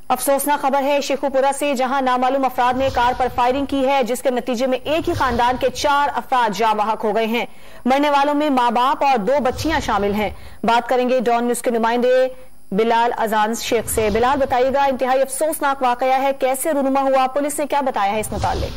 अफसोसनाक खबर है शेखुपुरा से, जहां नामालूम अफराद ने कार पर फायरिंग की है, जिसके नतीजे में एक ही खानदान के 4 अफराद जाँ बहक हो गए हैं। मरने वालों में मां बाप और 2 बच्चियां शामिल हैं। बात करेंगे डॉन न्यूज के नुमाइंदे बिलाल अजान शेख से। बिलाल, बताइएगा, इंतहाई अफसोसनाक वाकया है, कैसे रूनुमा हुआ, पुलिस ने क्या बताया है इस मुतालिक?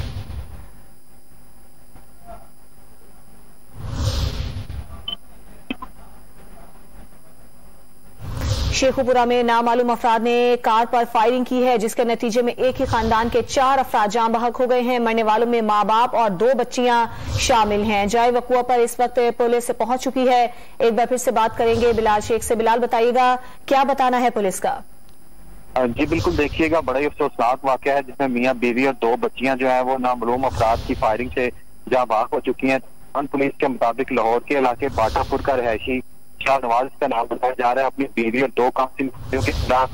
शेखुपुरा में नामालूम अफराद ने कार पर फायरिंग की है, जिसके नतीजे में एक ही खानदान के 4 अफराद जाँ बहक हो गए हैं। मरने वालों में मां बाप और 2 बच्चियां शामिल हैं। जाए वकुआ पर इस वक्त पुलिस पहुंच चुकी है। एक बार फिर से बात करेंगे बिलाल शेख से। बिलाल, बताइएगा, क्या बताना है पुलिस का? जी बिल्कुल, देखिएगा, बड़ा ही अफसोसनाक वाकया है जिसमें मियां बीवी और 2 बच्चियां जो है वो नामालूम अफराद की फायरिंग से जाँ बहक हो चुकी हैं। पुलिस के मुताबिक लाहौर के इलाके बाटापुर का रहायशी शाहनवाज का नाम बताया जा रहा है, अपनी बीवी और 2 कामसिन के खिलाफ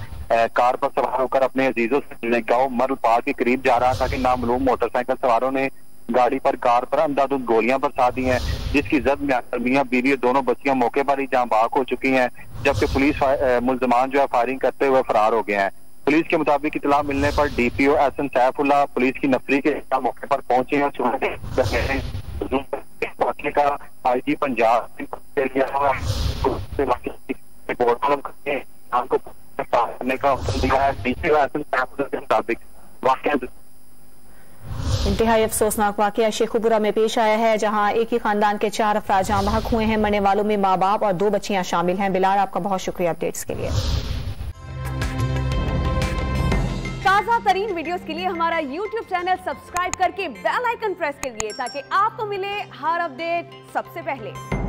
कार पर सवार होकर अपने अजीजों से मिलने गांव मरल पार के करीब जा रहा था कि नामालूम मोटरसाइकिल सवारों ने गाड़ी पर कार पर अंधाधुंध गोलियां बरसा दी हैं, जिसकी जद में आकर मियां बीवी और दोनों बच्चियां मौके पर ही जाँ बहक हो चुकी हैं, जबकि पुलिस मुल्जमान जो है फायरिंग करते हुए फरार हो गए हैं। पुलिस के मुताबिक इतला मिलने पर डीपीओ एसएन सैफुल्लाह पुलिस की नफरी के मौके पर पहुंचे हैं और वाकये का आईजी पंजाब करने का हुक्म दिया है। डीपीओ एसएन सैफुल्लाह के मुताबिक वाकया इंतहाई अफसोसनाक वाकया शेखुपुरा में पेश आया है, जहां एक ही खानदान के 4 अफराद जाँ बहक हुए हैं। मरने वालों में मां बाप और 2 बच्चियां शामिल हैं। बिलाल, आपका बहुत शुक्रिया अपडेट्स के लिए। ताज़ा तरीन वीडियोस के लिए हमारा YouTube चैनल सब्सक्राइब करके बेल आइकन प्रेस करिए ताकि आपको मिले हर अपडेट सबसे पहले।